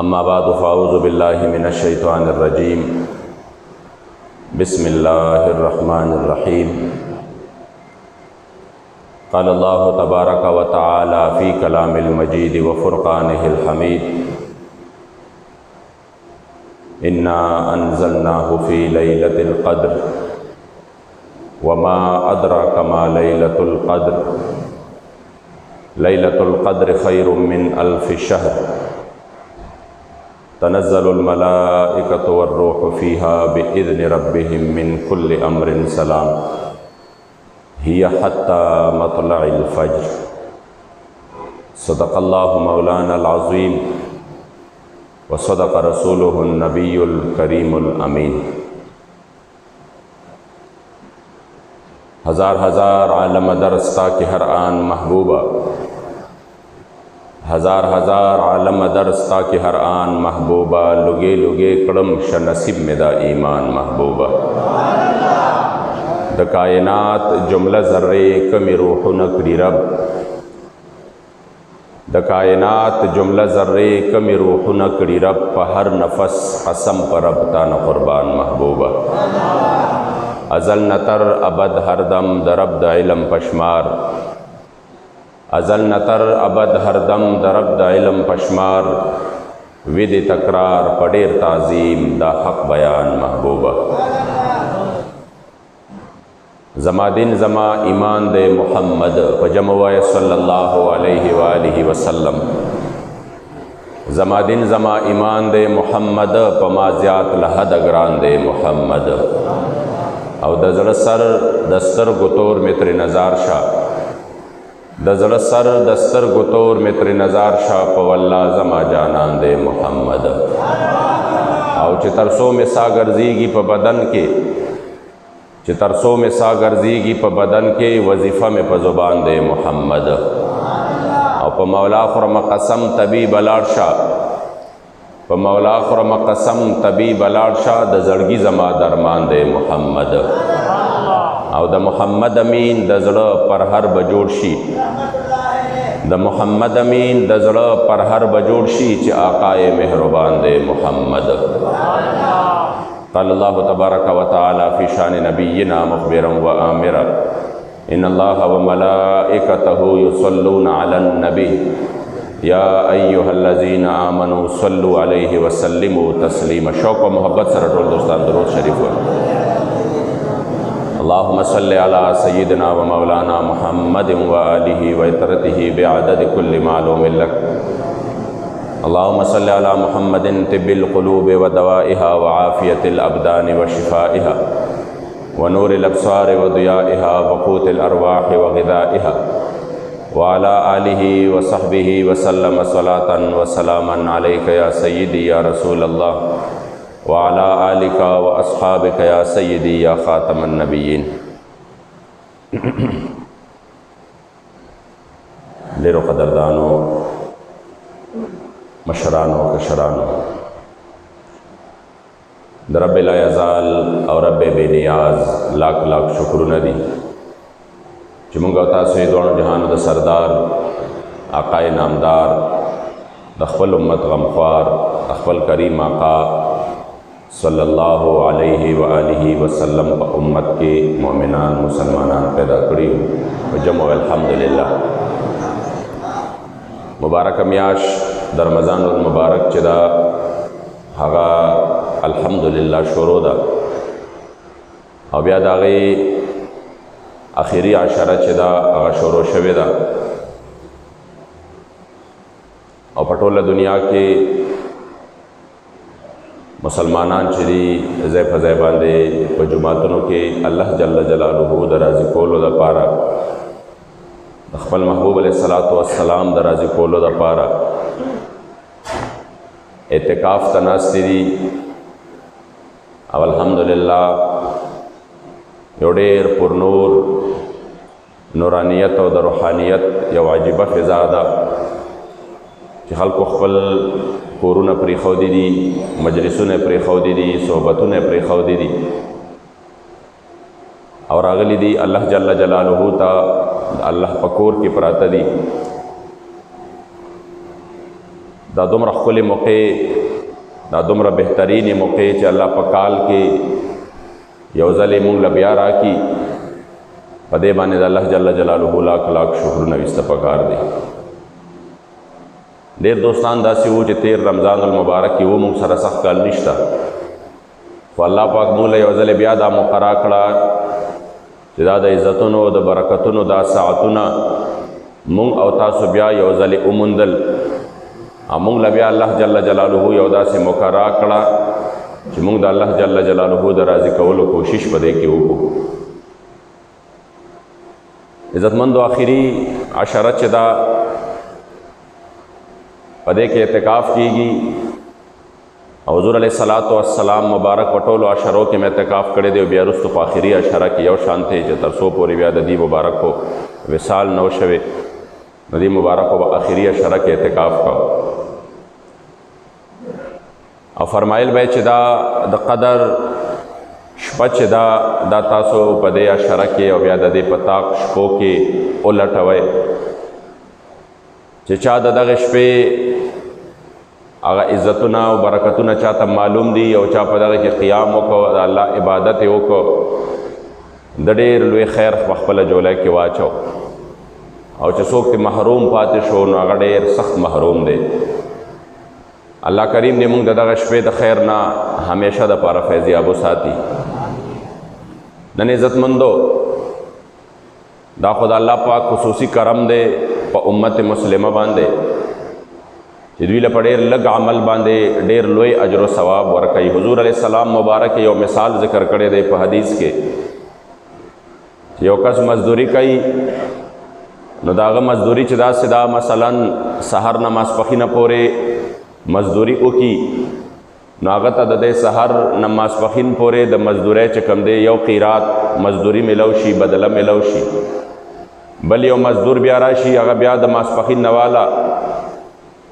अम्मा बादु फ़अऊज़ु बिल्लाहि मिनश्शैतानिर रजीम बिस्मिल्लाहिर रहमानिर रहीम। क़ाल अल्लाहु तबारक व तआला फ़ी कलामिल मजीद व फ़ुरक़ानिहिल हमीद। इन्ना अंज़लनाहु फ़ी लैलतिल क़द्र वमा अदराका मा लैलतुल क़द्र। लैलतुल क़द्र ख़ैरुम मिन अल्फ़ि शहर। तनज़्ज़लुल मलाइकतु वर्रूहु फ़ीहा बिइज़्नि रब्बिहिम मिन कुल्लि अम्रिन सलाम हिय हत्ता मत्लइल फ़ज्र। सदक़ल्लाहु मौलानल अज़ीम व सदक़ रसूलुहुन नबियुल करीमुल अमीन। हज़ार हज़ार आलम दरस्ता की हर आन महबूबा, हज़ार हज़ार आलम दरस्ता की हर आन महबूबा। लुगे लुगे कड़म शनसीब में दा ईमान महबूबा। द कायनात जुमला ज़र्रे कमी रूह नकरी रब। द कायनात जुमला ज़र्रे कमी रूह नकरी रब। हर नफस कसम पर रब तान क़ुरबान महबूबा। अज़ल नतर अबद हरदम दरब द इल्म पशमार। अज़ल नतर अबद हरदम दरब द इल्म पशमार। विद तकरार पडेर ताज़ीम दा हक़ बयान महबूबा। ज़मा दिन ज़मा ईमान दे मुहम्मद वजमवाय सल्लल्लाहु अलैहि वालिहि वसल्लम। ज़मा दिन ज़मा ईमान दे मुहम्मद पमाज़ियात लहद अगरान दे मुहम्मद। और दज़ड़ सर दस्तर गुतोर मित्र नज़ार शाह। दज़ड़ सर दस्तर गुतोर मित्र नज़ार शाह पवल्ला ज़मा जानान दे मुहम्मद। और चितरसों में सा गर्जीगी प बदन के, चितरसों में सा गर्जीगी प बदन के। वजीफ़ा में प ज़ुबान दे मुहम्मद। और प मौला खुरम कसम तबी बलाड शाह। प मौला खुरम कसम तबी बलाड शाह द ज़ड़गी ज़मा दरमान दे मुहम्मद। और द मुहम्मद अमीन दज़ड़ पर हर बजोड़शी। द मुहम्मद अमीन दज़ड़ पर हर बजोड़शी च आकाए मेहरबान दे मुहम्मद। क़ाल अल्लाहु तबारक व तआला फ़ी शान नबिय्यिना मुख़बिरन व आमिरा। इन्नल्लाह व मलाइकतहु युसल्लूना अलन नबी या अय्युहल्लज़ीना आमनू सल्लु अलैहि व सल्लिमू तस्लीमा। शौक़ व मोहब्बत से रटोल दोस्तान दुरूद शरीफ हुआ। अल्लाहुम्मा सल्लि अला सय्यिदिना व मौलाना मुहम्मदिन व आलिहि व इतरतिहि बिअदद कुल्लि मालूमिन लक। अल्लाहुम्मा सल्लि अला मुहम्मदिन तिब्बिल क़ुलूबि व दवाइहा व आफ़ियतिल अबदानि व शिफ़ाइहा व नूरिल अब्सारि व दियाइहा व क़ूतिल अरवाहि व ग़िज़ाइहा व अला आलिहि व सहबिहि व सल्लम सलातन व सलामन अलैका या सय्यिदी या रसूल अल्लाह व अला आलिका व अस्हाबिका या सय्यिदी या ख़ातमन नबिय्यीन। लेरो क़दरदानो, मशरानो कशरानो, रब ला यज़ाल और रब बेनियाज लाख लाख शुक्र नदी चुमुंगा तासे दोनों जहान द सरदार आकाए नामदार दखल उम्मत गमख्वार अखबल करीम आका सल्लल्लाहु अलैहि व आलिहि वसल्लम व उम्मत के मोमिनान मुसलमानान पैदा करी व जमो अल्हम्दुलिल्लाह। मुबारक मियाश दर रमज़ानुल मुबारक चिदा हगा अल्हम्दुलिल्लाह शुरोदा। और बिया दागे आखिरी आशरा चिदा हगा शुरो शवेदा। और पटोला दुनिया के मुसलमानान चिरी ज़ै फ़ज़ै बांदे व जुमातनों के अल्लाह जल्ल जलालुहु दराज़ी कोलो दा पारा अख़बल महबूब अलैहिस्सलातु वस्सलाम दराज़ी कोलो दा पारा एतिकाफ़ तनास्तिरी। अब अल्हम्दुलिल्लाह योडेर पुरनूर नूरानियत और रूहानियत या वाजिबा फ़िज़ादा कि खल्क़ ख़ुल कोरुन प्रीखौदी दी, मजलिसुन प्रीखौदी दी, सोहबतुन प्रीखौदी दी और अगली दी अल्लाह जल्ल जलालुहु ता अल्लाह पकोर की प्रात दी। دا دومره ښکلې موقع، دا دومره بهترینې موقع چې الله په کال کې یو ځل یې مونږ له بیا راکړي، په دې باندې د الله جل جلاله لاک لاک شکرونه ویسته پکار دی. ډېر دوستان داسې وو چې تیر رمضان المبارک کې و مونږ سره سخت کال نشته، خو الله پاک مونږ له یو ځل بیا دا مقرره کړه چې دا د عزتونو د برکتونو دا ساعتونه مونږ او تاسو بیا یو ځل وموندل. مونږ له بیا الله جل جلاله یو داسې مقرره کړه چې مونږ د الله جل جلاله د راضي کولو کوشش په دې کې وکړو. عزتمندو آخري عشره چې دا په دې کې اعتکاف کیږي، او حضور علیه الصلاۃ والسلام مبارک په ټولو عشرو کې اعتکاف کړی دی، بیا وروسته په آخري عشره کې یو شان دی چې تر څو پورې بیا د دې مبارکو وصال نه وشوې، د دې مبارکو په آخري عشره کې اعتکاف کوو. او فرمایل به چې دا د قدر شپه چې دا تاسو په دې عشره کې او بیا د دې په طاق شپو کې ولټوئ چې چا د دغه شپې هغه عزتونه او برکتونه چاته معلوم دي، او چا په دغه کې قیام وکړو، د الله عبادت یې وکړو، د ډېر لوی خیر په خپله جولی کې واچو. او چې څوک ترې محروم پاتې شو نو هغه ډېر سخت محروم دی. الله کریم دې موږ د دغه شپې د خیر نه همیشه دپاره فیضیاب وساتي. نن عزتمندو دا خو د الله پاک خصوصي کرم دی په امت مسلمه باندې چې دوی له په ډېر لږ عمل باندې ډېر لوی اجر و ثواب ورکوي. حضور علیه السلام مبارک یو مثال ذکر کړی دی په حدیث کې چې یو کس مزدوري کوي نو د هغه مزدوري چې داسې دا مثلا سحر نه ماسپښینه پورې مزدوري وکړي نو هغه ته د دې سحر نه ماسپښین پورې د مزدورۍ چې کوم دی یو قیرات مزدوري میلو شي، بدله میلو شي. بل یو مزدور بیا راشي، هغه بیا د ماسپښین نه والا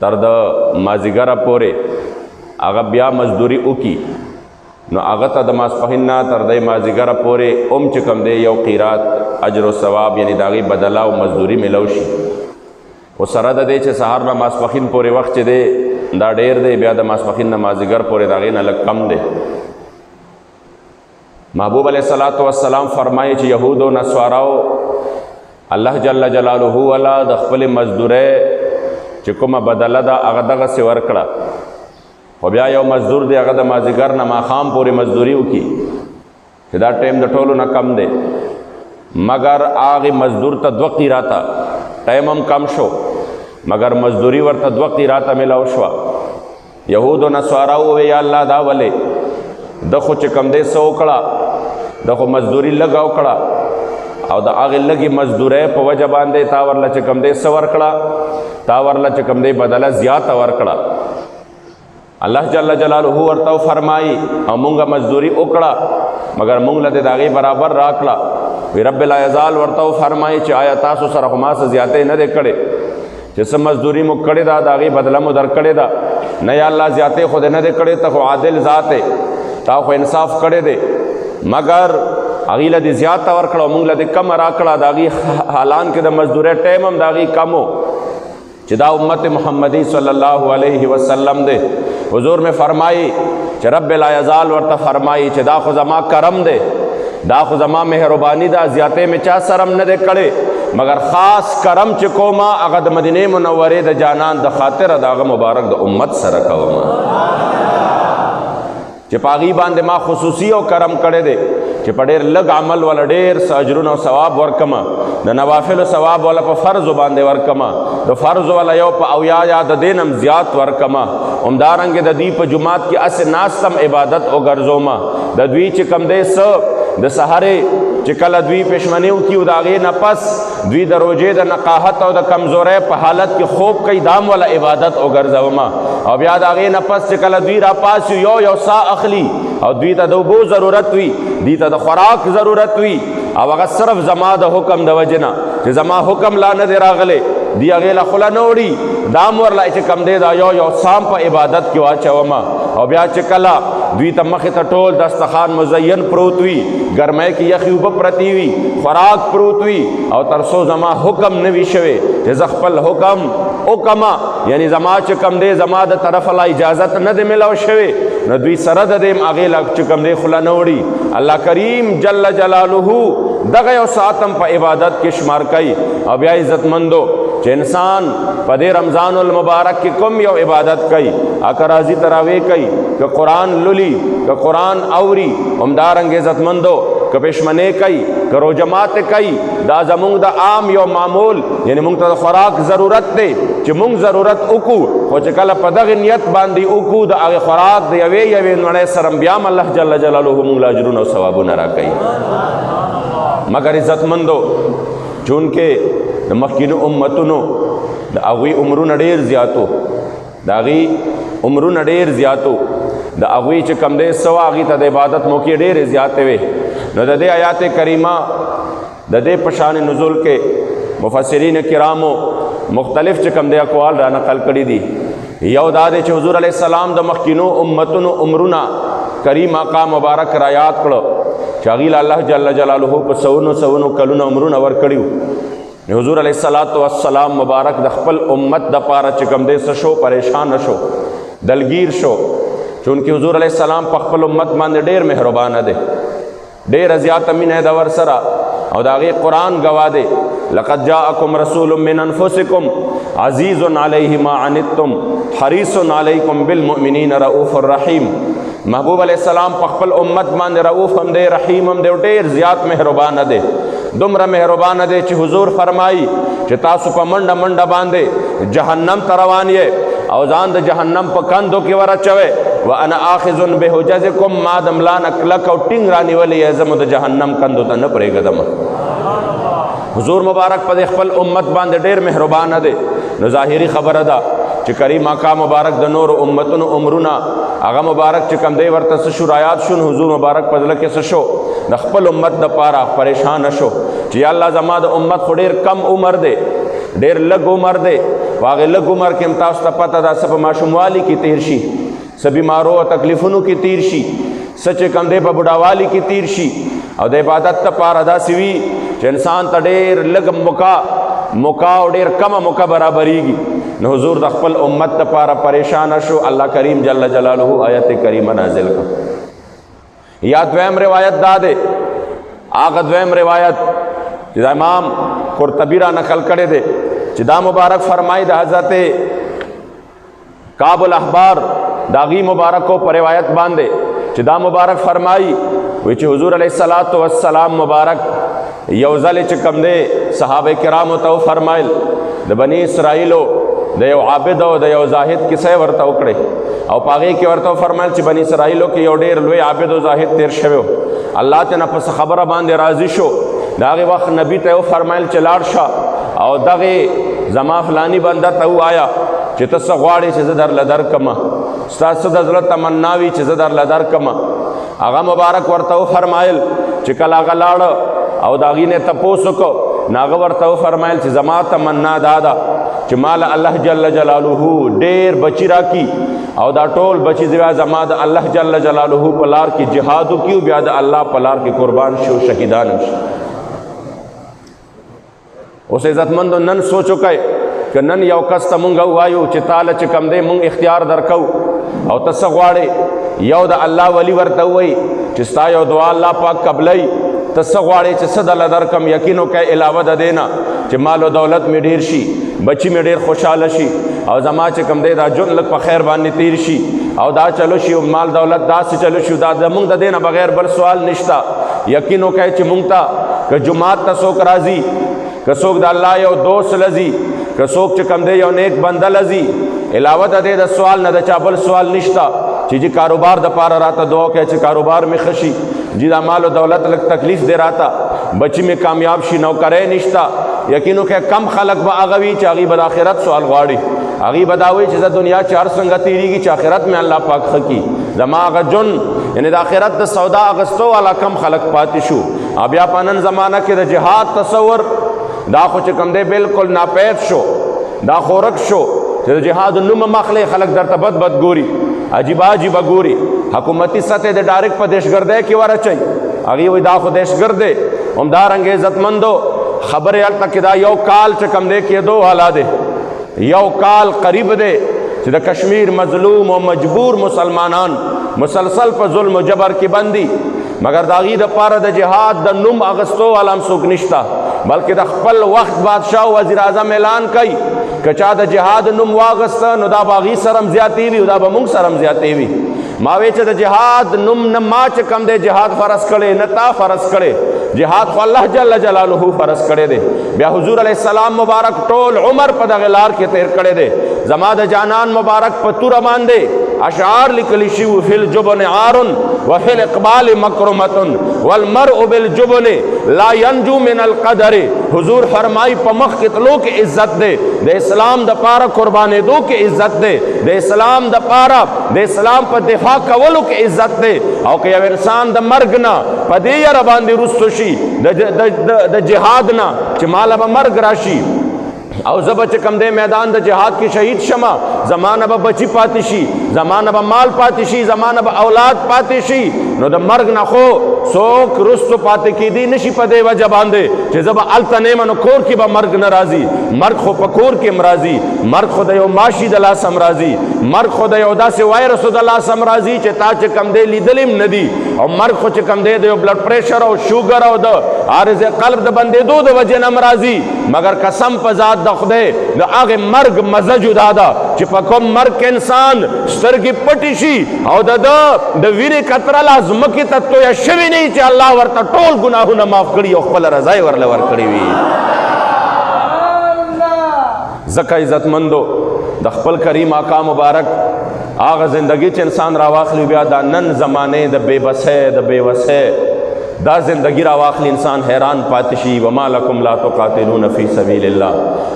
تر د مازدیګره پورې هغه بیا مزدوري وکړي نو هغه ته د ماسپښین نه تر د مازدیګره پورې چې کوم دی یو قیرات اجر و ثواب یعنی د هغې بدله او مزدوري میلو شي. خو سره د دې چې سهار نه ماسپښین پورې وخت چې دی دا ډېر دی، بیا د ماسپښین نه مازدیګر پورې د هغې نه لږ کم دی. محبوب علیه الصلاۃ والسلام فرمایي چې یهود او نصاراو الله جل جلاله والا د خپلې مزدورۍ چې کومه بدله ده هغه دغسې ورکړه، خو بیا یو مزدور دی هغه د مازدیګر نه ماښام پورې مزدوري وکړي چې دا ټیم د ټولو نه کم دی، مګر هغې مزدور ته 2 قیراته ټایم هم کم شو مگر مزدوری ورته 2 قیراته میلاو شوه. یهود و نصارا وویل یا الله دا ولې د خو چې کوم دی څه وکړه، د خو مزدوري لږه وکړه او د هغې لږې مزدورۍ په وجه باندې تا ورله چې کوم دی څه ورکړه، تا ورله چې کوم دی بدله زیاته ورکړه. الله جل جلاله ورته فرمایي او مونږه مزدوري وکړه مگر مونږ له د هغې برابر راکړه. وی رب العزال ورته فرمایي چې آیا تاسو سره خو ما څه زیاتۍ نه دی کړې چې څه مزدوري مو کړې ده د هغې بدله مو درکړې ده؟ نه یا الله زیاتۍ خو دې نه دی کړې، ته خو عادل ذات دی، تا خو انصاف کړی دی، مګر هغې له دې زیاته ورکړه او مونږ له دې کمه راکړه. د هغې حالان کې د مزدورۍ ټایم هم د هغې کم و چې دا امت محمدی صلی الله علیه وسلم دی. حضور میں فرمائی چې رب العزال ورته فرمائی چې دا خو زما کرم دی، دا خو زما مهربانی دا، زیاتې مې چا سره هم نه دی کړی مگر خاص کرم چې کومه هغه د مدینې منورې د جانان د خاطره د هغه مبارک د امت سره کومه چې په هغې باندې ما خصوصي او کرم کړی دی چې په ډېر لږ عمل والا ډېر اجرونه او ثواب ورکمه، د نوافلو ثواب والا په فرضو باندې ورکمه، د فرضو والا یو په 80 یا د دې نه هم زیات ورکمه. همدارنګې د دوی په جومات کې هسې ناستم عبادت وګرځومه. د دوی چې کوم دی څه د سحرې چې کله دوی پښمنۍ وکړي او د هغې نه پس دوی د روژې د نقاحت او د کمزورۍ په حالت کې خوب کوي، دام والا عبادت وګرځومه. او بیا د هغې نه پس چې کله دوی راپاسي یو ساه اخلي او دوی ته د اوبو ضرورت وي، دوی ته د خوراک ضرورت وي او هغه صرف زما د حکم د وجې نه چې زما حکم لا نه دی راغلی دی هغې له خوله نه وړي دا هم ورله چې کوم دی دا یو سام په عبادت کې واچومه او بیا چې کله دوی ته مخې ته ټول دسترخوان مزین پروت وي ګرمۍ کې یخې اوبه پرتې وي خوراک پروت وي او تر څو زما حکم نه وي شوی چې زه خپل حکم وکړمه یعنی زما چې کوم دی زما د طرفه لا اجازت نه دی میلاو شوی نو دوی سره د دې هغې له چې کوم دی خوله نه وړي الله کریم جل جلاله دغه یو ساعت هم په عبادت کې شمار کوي او بیا عزتمندو چې انسان په دې رمضان المبارک کې کوم یو عبادت کوي اکه راځي تراویح کوي که قرآن لولي که قرآن اوري همدارنګه عزتمندو که پشمنې کوي که روژه ماتې کوي دا زمونږ د عام یو معمول یعنی مونږ ته د خوراک ضرورت دی چې مونږ ضرورت وکړو خو چې کله په دغه نیت باندې وکړو د هغې خوراک د یوې نړۍ سره بیا هم الله جل جلاله مونږ له اجرونه او ثوابونه راکوي مگر عزتمندو چونکې د مخکینو امتونو د هغوی عمرونه ډېر زیاتو د هغې عمرونه ډېر زیاتو د هغوی چې کوم دی څه هغې ته د عبادت موقع ډېرې زیاتې وې نو د دې آیات کریمه د دې په شان نزول کې مفسرین کرامو مختلف چې کوم دی اقوال را نقل کړي دي یو دا دی چې حضور علیه السلام د مخکینو امتونو عمرونه کریم آقا مبارک را یاد کړو چې هغې له الله جل جلاله په سونو کلونه عمرونه ورکړي حضور علیه السلام مبارک د خپل امت د پاره چې کوم دی څه شو پریشان شو دلگیر شو چونکې حضور علیه السلام په خپل امت باندې ډېر مهربانه دی ډېره زیاته مینه ده ورسره او د هغې قرآن ګواه دی لقد جاءکم رسول من انفسکم عزیز علیه ما عنتم حریص علیکم بالمؤمنین رؤوف الرحیم محبوب علیہ السلام په خپل امت باندې رؤوف هم دی رحیم هم دی ډېر زیات مهربانه دی دومره مهربانه دی چې حضور فرمایي چې تاسو په منډه منډه باندې جهنم ته روان یې او ځان د جهنم په کندو کې ورچوئ وانا آخذ بحجزکم ما د ملا نه کلک او ټینګ رانیولی یې زه مو د جهنم کندو ته نه پرېږدم حضور مبارک په خپل امت باندې ډېر مهربانه دی نو ظاهري خبره ده چې کریم آقا مبارک د نورو امتونو عمرونه هغه مبارک چې کوم دی ورته څه شو رایات شو حضور مبارک په زړه کې څه شو د خپل امت دپاره پریشانه شو چې یا الله زما د امت خو ډېر کم عمر دی ډېر لږ عمر دی په هغې لږ عمر کې هم تاسو ته پته ده څه په ماشوموالي کې تیر شي څه بیمارو او تکلیفونو کې تیر شي څه چې کوم دی په بوډاوالي کې تیر شي او د عبادت دپاره داسې وي چې انسان ته ډېر لږ موقع او ډېر کمه موقع برابریږي نو حضور د خپل امت دپاره پریشانه شو الله کریم جل جلاله آیت کریمه نازل کړ یا دویم روایت دا دی هغه دویم روایت چې د امام قرطبي را نقل کړی دی چې دا مبارک فرمایي د حضرت کعب الاحبار د هغې مبارکو په روایت باندې چې دا مبارک فرمایي وی چې حضور علیه السلام مبارک یو ځل چې کوم دی صحابه کرامو ته وفرمایل د بني اسرائیلو د یو عابد او د یو زاهد کیسه ورته وکړې او په هغې کې ورته وفرمایل چې بني اسرائیلو کې یو ډېر لوی عابد او زاهد تیر شوی و الله ته نه پس خبره باندې راضي شو د هغې وخت نبي ته وفرمایل چې لاړ شه او دغې زما فلاني بنده ته ووایه چې ته څه غواړې چې زه درله درکړمه ستا څه د زړه تمنا وي چې زه درله درکړمه هغه مبارک ورته وفرمایل چې کله هغه لاړه او د هغې نه تپوس وکړو نو هغه ورته وفرمایل چې زما تمنا دا ده چې مال الله جل جلاله ډېر بچي راکړي او دا ټول بچي بیا زما د الله جل جلاله په لار کې جهاد وکړي او بیا د الله په لار کې قربان شي او شهیدان شي اوس عزتمندو نن سوچ وکئ که نن یو کس ته مونږ ووایو چې تاله چې کوم دی مونږ اختیار درکو او ته څه غواړې یو د الله ولی ورته ووایي چې ستا یو دعا الله پاک قبلوي ته څه غواړې چې څه دله درکم یقین وکئ علاوه د دې نه چې مال او دولت مې ډېر شي بچي مې ډېر خوشحاله شي او زما چې کوم دی دا ژوند لږ په خیر باندې تیر شي او دا چلو شي او مال دولت داسې چلو شي دا زمونږ د دې نه بغیر بل سوال نشته یقین وکئ چې مونږ ته که جماعت ته څوک راځي که څوک د الله یو دوست لځي که څوک چې کوم دی یو نیک بنده لځي علاوه د دې د سوال نه د چا بل سوال نشته چې جی کاروبار دپاره راته دعا کوي چې کاروبار مې ښه شي جی دا مال و دولت لږ تکلیف دی راته بچي مې کامیاب شي نوکری نشته یقین وکړئ کم خلک به هغه وي چې هغوی به د آخرت سوال غواړي هغوی به دا وایي چې زه دنیا چې هر څنګه تېرېږي چې آخرت مې الله پاک ښه کړي زما هغه ژوند یعنې د آخرت د سودا اخیستو والا کم خلک پاتې شو بیا په نن زمانه کې د جهاد تصور دا خو چې کوم دی بلکل ناپید شو دا خورک شو چې د جهاد نوم مخلی خلک درته بد بد ګوري عجیبه عجیبه ګوري حکومتي سطح د ډایرکټ په دهشتګردۍ کې ورچوي هغې وایي دا خو دهشتګرد دی همدارنګې عزتمندو خبرې هلته کې دا یو کال چې کوم دی کېدو والا دی یو کال قریب دی چې د کشمیر مظلوم او مجبور مسلمانان مسلسل په ظلم و جبر کې بندي مگر د هغې دپاره د جهاد د نوم اغستو والا هم څوک نشته بلکې د خپل وخت بادشاه او وزیر اعظم اعلان کوي که چا د جهاد نوم واغسته نو دا به هغې سره هم زیاتې وي او دا به موږ سره هم زیاتې وي ما وی چې د جهاد نوم نه ما چې کم دی جهاد فرض کړی نه تا فرض کړی جهاد خو الله جل جلاله فرض کړی دی بیا حضور علیه السلام مبارک ټول عمر په دغه لار کې تیر کړی دی زما د جانان مبارک په توره باندې اشعار لیکلی شوي فی الجبن عار وفی الاقبال مکرمة والمرء بالجبن لا ینجو من القدر حضور فرمائی په مخ کې تلو کې عزت دی د اسلام د پاره قربانېدو کې عزت دی د اسلام د پاره د اسلام په دفاع کولو کې عزت دی او که یو انسان د مرګ نه په دې یاره باندې رستو شي د جهاد نه چې ماله به مرګ راشي او زه به چې کوم دی میدان د جهاد کې شهید شمه زمانه به بچی پاتې شي زمانه به مال پاتې شي زمانه به اولاد پاتې شي نو د مرګ نه خو څوک رستو پاتې کېدی نشي په دې وجه باندې چې زه به هلته نه یم نو کور کې به مرګ نه راځي مرګ خو په کور کې هم راځي مرګ خو د یو ماشي د لاس هم راځي مرګ خو د یو داسې وایرسو د لاس هم راځي چې تا چې کوم دی لیدلی هم نه دي او مرګ خو چې کوم دی د یو بلډ پریشر او شوګر او د عارض قلب د بندېدو د وجې نه هم راځي مگر قسم په ذات د خدای د هغې مرګ مزه جدا ده چې په کوم مرګ انسان سترګې پټې شي او د وینې قطره لا ځمکې ته تویه شوې نه چې الله ورته ټول ګناهونه معاف کړي او خپله رضا یې ورله ورکړې وي ځکه عزتمندو د خپل کریم آقا مبارک هغه زندگی چې انسان راواخلي بیا دا نن زمانې د بېبسۍ د بېوسۍ دا زندگی راواخلی انسان حیران پاتې شي وما لکم لا تقاتلون فی سبیل الله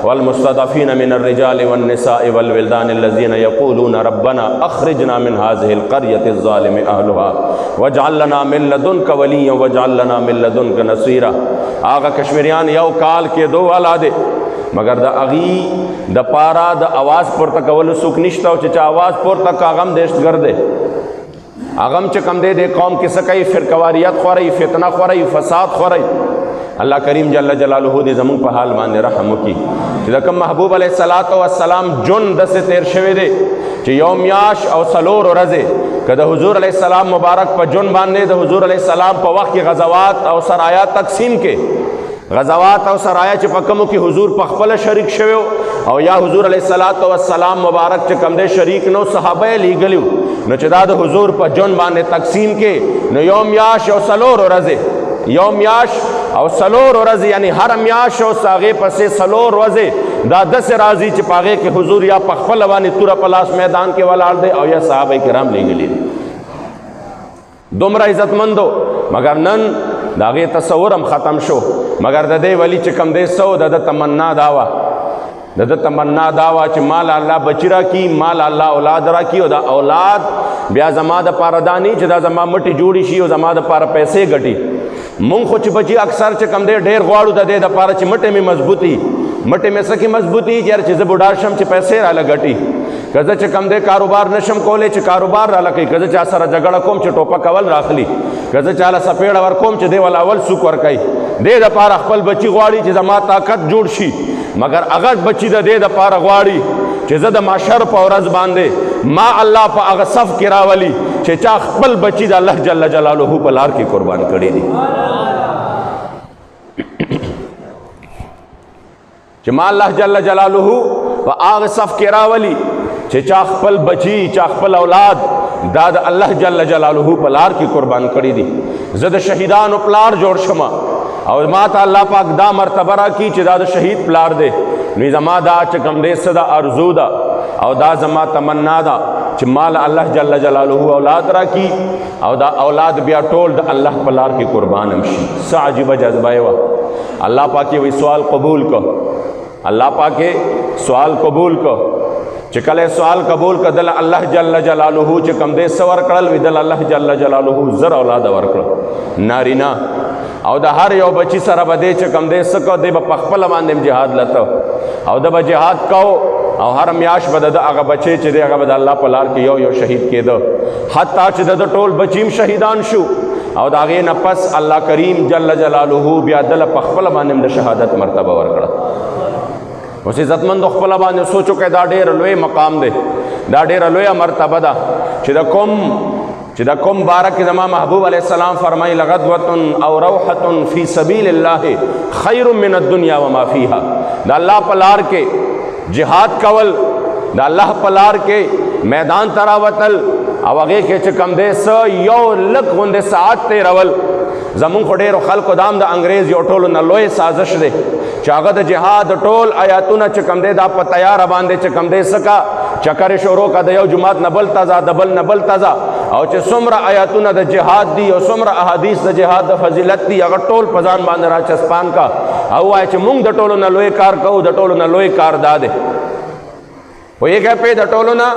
والمستضعفین من الرجال والنساء والولدان الذین یقولون ربنا اخرجنا من هذه القرية الظالم اهلها واجعل لنا من لدنک ولیا واجعل لنا من لدنک نصیرا هغه کشمیریان یو کال کې دو والا دی مگر د هغې د پاره د اواز پورته کولو څوک نشته او چې چا اواز پورته که هغه هم دهشتګرد دی هغه هم چې کوم دی د قوم کې څه کوي فرقواریت خوروي فتنه خوروي فساد خوروي الله کریم جل جلاله دې زموږ په حال باندې رحم وکړي چې د کوم محبوب علیه السلام جون داسې تیر شوی دی چې یو میاشت او څلور ورځې که د حضور علیه السلام مبارک په جون باندې د حضور علیه السلام په وخت کې غزوات او سرایا تقسیم کې غزوات او سرایا چې په کومو کې حضور په خپله شریک شوی او یا حضور علیه السلام مبارک چې کوم دی شریک نو صحابه یې لیږلي نو چې دا د حضور په جون باندې تقسیم کې نو یو میاشت او څلور ورځې یو میاشت او څلور ورځې یعنی هر میاشت او هغې پسې څلور ورځې دا داسې راځي چې په هغې کې حضور یا په خپله باندې توره په لاس میدان کې ولاړ دی او یا صحابه کرام لیږلي دي دومره عزتمندو مگر نن د هغې تصور هم ختم شو مگر د دې ولی چې کوم دی څه د ده تمنا دا وه د ده تمنا دا وه چې مال الله بچی را کی مال الله اولاد را کی او دا اولاد بیا زما د پاره دا نه چې دا زما مټې جوړې شي او زما د پاره پیسې ګټي مونږ خو چې بچي اکثر چې کوم دی ډېر غواړو د دې دپاره چې مټې مې مضبوطي مټې مې څه کې مضبوطي چې زه بوډا شم چې پیسې راله ګټي که زه چې کوم دی کاروبار نشم کولی چې کاروبار راله کوي که زه چا سره جګړه کوم چې ټوپک اول راخلي که زه چاله سپېړه ورکوم چې دی ول اول سوک ورکوي دې دپاره خپل بچي غواړي چې زما طاقت جوړ شي مگر هغه بچي د دې دپاره غواړي چې زه د محشر په ورځ باندې ما الله په هغه صف کې راولي چې چا خپل بچي د الله جل جلاله په لار کې قربان کړي دي چې ما الله جل جلاله په هغه صف کې راولي چې چا خپل بچي چا خپل اولاد دا د الله جل جلاله په لار کې قربان کړي دي زه د شهیدانو پلار جوړ شمه او ما ته الله پاک دا مرتبه راکړي چې دا د شهید پلار دی نو زما دا چې کوم دی څه دا ارزو ده او دا زما تمنا ده چې مال الله جل جلاله اولاد راکړي او دا اولاد بیا ټول د الله په لار کې قربان هم شي څه عجیبه جذبه یې وه الله پاک یې وایي سوال قبول کړه الله پاک یې سوال قبول کړه چې کله سوال قبول کړه دل الله جل جلاله چې کوم دی څه ورکړل وي دل الله جل جلاله زر اولاد ورکړه نارینه او د هر یو بچی سره به دی چې کوم دی څه کو دی به په خپله باندې جهاد لته او د به جهاد کو او هر میاش به د هغه بچی چې دی هغه به د الله په لار کې یو یو شهید کېده حتی چې د ټول بچیم شهیدان شو او د هغې نه پس الله کریم جل جلاله بیا دله په خپله باندې د شهادت مرتبه ورکړه. اوس عزتمندو خپله باندې سوچو کې دا ډېر لوی مقام دی دا ډېره لویه مرتبه ده چې د کوم باره کې زما محبوب علیه السلام فرمایي لغدوة او روحة فی سبیل الله خیر من الدنیا وما فیها. د الله په لار کې جهاد کول د الله په لار کې میدان ته راوتل او هغې کې چې کوم دی څه یو لږ غوندې ساعت تېرول زمونږ خو ډېرو خلکو دا هم د انګریز یو ټولو نه لوی سازش دی چې هغه د جهاد ټول آیاتونه چې کوم دی دا په تیاره باندې چې کوم دی څه کا چکرې شروع کا د یو جماعت نه بل تازه د بل نه بل تازه او چې څومره آیاتونه د جهاد دي او څومره احادیث د جهاد د فضیلت دي هغه ټول په ځان باندې راچسپان کا او وایي چې موږ د ټولو نه لوی کار کوو د ټولو نه لوی کار دا دی پوهېږئ پې د ټولو نه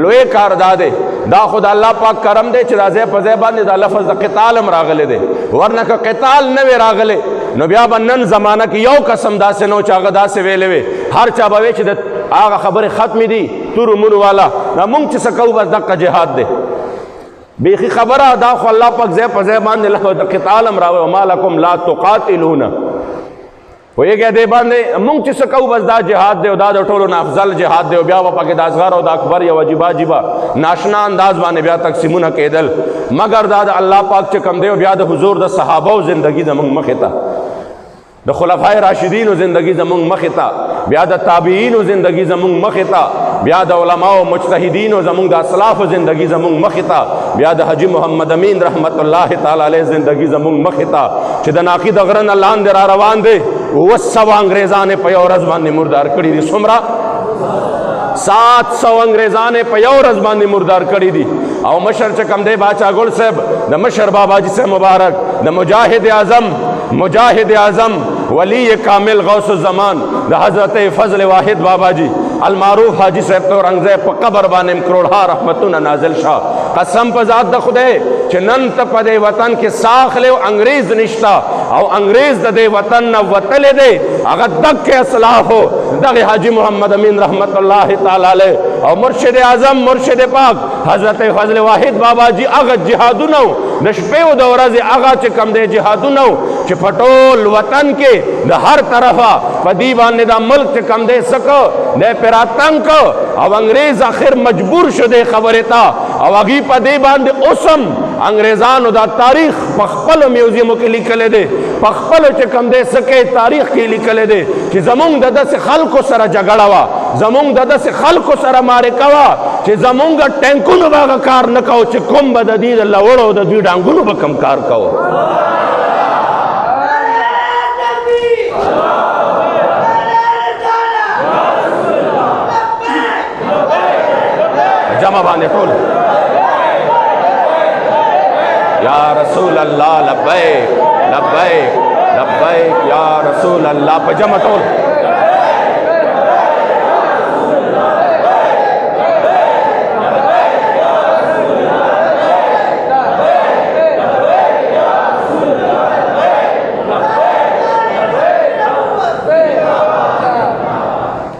لوی کار دا دی دا خو د الله پاک کرم دی چې دا ځای په ځای باندې دا لفظ د قتال هم راغلی دی ورنه که قتال نه وی راغلی نو بیا به نن زمانه کې یو قسم داسې نه و چې هغه داسې ویلې وی هر چا به وی چې د هغه خبرې ختمې دي تورو مونو والا دا مونږ چې څه کوو بس دقه جهاد دی بیخي خبره دا خو الله پاک ځای په ځای باندې لفظ د قتال هم راوی وما لکم لا تقاتلون پوهېږئ دې باندې مونږ چې څه کوو بس دا جهاد دی او دا د ټولو نه افضل جهاد دی او بیا به پکې د اصغر او د اکبر یو عجیبه عجیبه ناشنا انداز باندې بیا تقسیمونه کېدل مګر دا د الله پاک چې کوم دی او بیا د حضور د صحابو زندگی زمونږ مخې ته د خلفای راشدینو زندگی زمونږ مخې ته بیا د تابعینو زندگی زمونږ مخې ته بیا د علماو مجتهدینو زمونږ د اسلافو زندگی زمونږ مخې ته بیا د حاجي محمد امین رحمت الله تعالی علیه زندگی زمونږ مخې ته چې د ناقي د غره نه لاندې را روان دی 700 انګریزان په یو ورځ باندې مردار کړي دي څومره 700 انګریزان په یو ورځ باندې مردار کړي دي او مشر چې کوم دی باچا ګل صاحب د مشر بابا جی سے مبارک د مجاهد اعظم ولی کامل غوث الزمان د حضرت فضل واحد بابا جی المعروف حاجی صاحب تو رنگزے په قبر باندې کروڑها رحمتونه نازل شاه قسم په ذات د خدای چې نن ته په دې وطن کې ساخ له انګریز نشتا او انګریز د دې وطن نه وتل دی هغه دک اصلاح دغه حاجی محمد امین رحمت الله تعالی علیه او مرشد اعظم مرشد پاک حضرت فضل واحد بابا جی هغه جهادونه د شپې او د ورځې هغه چې کم دی جهادونه چې په ټول وطن کې د هر طرفه په دې باندې دا ملک چې کم دی سکو د پراتنګ او انګریز اخر مجبور شو دی خبره تا او هغه په دې باندې اوسم انګریزانو دا تاریخ په خپل میوزیمو کې لیکل دي په خپل چې کم دی سکه تاریخ کې لیکل دي چې زمونږ د داسې خلکو سره جګړه وا زمونږ د داسې خلکو سره معرکه وا چې زمونږ ټینکونو به کار نه کوو چې کوم به د دې د لوړو د دوی ډانګونو به کم کار کوو جمع باندې ټول یا رسول الله لبیک لبیک لبیک یا رسول الله په جمع ټول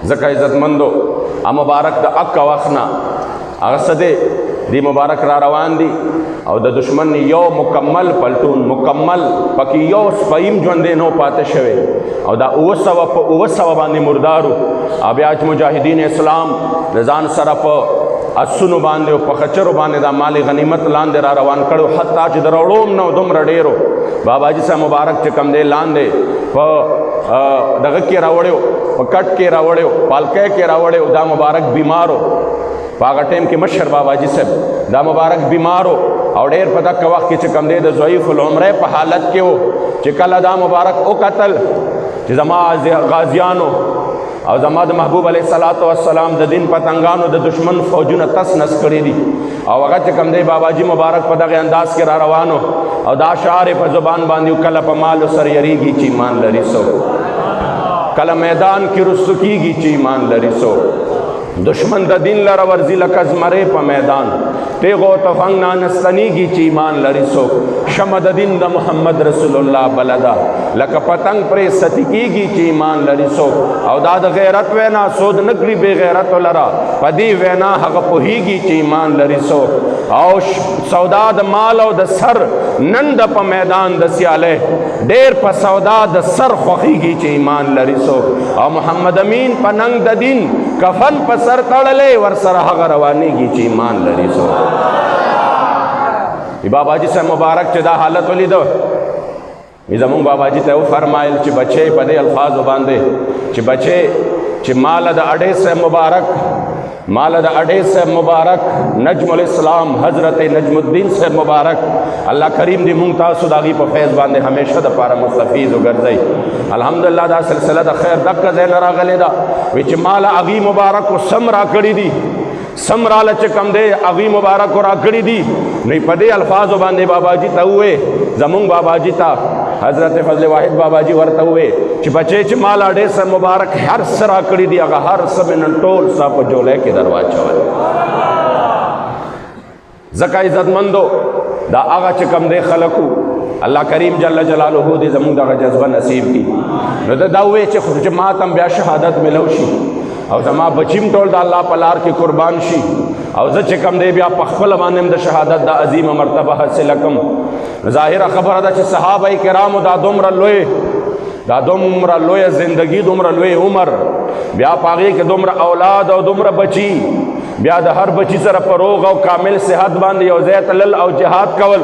ځکه عزتمندو مبارک د اک وخت نه هغه څه دی مبارک را روان دي او د دشمن یو مکمل پلټون مکمل پکې یو سپیم ژوندی نو پاتې شوی او دا 900 باندې مردارو او بیا چې مجاهدین اسلام د ځان سره په اسونو باندې او په خچرو باندې دا مال غنیمت لاندې را روان کړو حتی چې د وړوم نو دومره ډېرو بابا جي صاحب مبارک چې کم دی لاندې په دغه کې راوړیو په کټ کې راوړیو پالکې کې راوړیو دا مبارک بیمارو په هغه ټیم کې مشر بابا جي صاحب دا مبارک بیمارو او ډېر په دغه وخت کې چې کم دی د ضعیف العمره په حالت کې و چې کله دا مبارک وکتل چې زما غازیانو او زما د محبوب علیه الصلاۃ والسلام د دین پتنګانو د دشمن فوجونه تس نس کړي دي او هغه چې کم دی بابا جي مبارک په دغه انداز کې را روانو او دا اشعار په زبان باندې کله په مال سر یریږي چې ایمان لري سو کله میدان کې رسو کیږي چې ایمان لري سو दुश्मन द दिन लरा वर्जी लकज मरे प मैदान तेगो तफंग नानस्तनी की चीमान लरिसो शमद दिन द मोहम्मद रसूलुल्लाह बलदा लक पतंग प्रे सतिकी की चीमान लरिसो औदाद गैरत वेना सोद नकरी बेगैरत लरा पदी वेना हक पुही की चीमान लरिसो औ सौदाद माल औ द सर नंद प मैदान द सियाले डेर प सौदाद सर खोखी की चीमान लरिसो और मोहम्मद अमीन पनंग द दिन कफन प सर तड़ले वर सरहा रवानी की चीमान लरिसो बाबाजी से मुबारक चदा हालत वली दो जमूं बाबाजी ते फरमाइल च बचे पदे अल्फाज बांधे च बचे च मालद अडे से मुबारक मालद अडे से मुबारक नजमुल इस्लाम हजरत नजमुद्दीन से मुबारक अल्लाह करीम दी मुमताज सुदागी पर फैज़ बांधे हमेशा द पारा मुस्तफीज गर्जई अल्हम्दुलिल्लाह दा सिलसिला द खैर दक ज़ैन रागले दा विच माला अगी मुबारक को समरा कड़ी दी समरा लचकम दे अगी मुबारक को राकड़ी दी नहीं पदे अल्फाज बांधे बाबाजी तहुए जमुंग बाबाजी ता हजरत फजल वाहिद बाबाजी वर्त हुए च बचे च माला डे से मुबारक हर सरा कड़ी दी अगर हर सब टोल सब जोले के दरवाजा जका इज्जतमंदो दा आगा चकम दे खलकू अल्लाह करीम जल्ल जलालुहु दे जमुंग दा जज्बा नसीब की न दा दावे च खुद मातम ब्या शहादत मिलौशी और जमा बचिम टोल दा अल्लाह पलार के कुर्बान शी और ज चकम दे ब्या पखफल मानम द शहादत दा अजीम मर्तबा हसिलकम ज़ाहिर खबर दा च सहाबा किराम दा दुमरा लोय जिंदगी दुमरा लोय उम्र ब्या पागे के दुमरा औलाद और दुमरा बची ब्या द हर बची सर परोग और कामिल सेहत बांधी और जैत लल और जिहाद कवल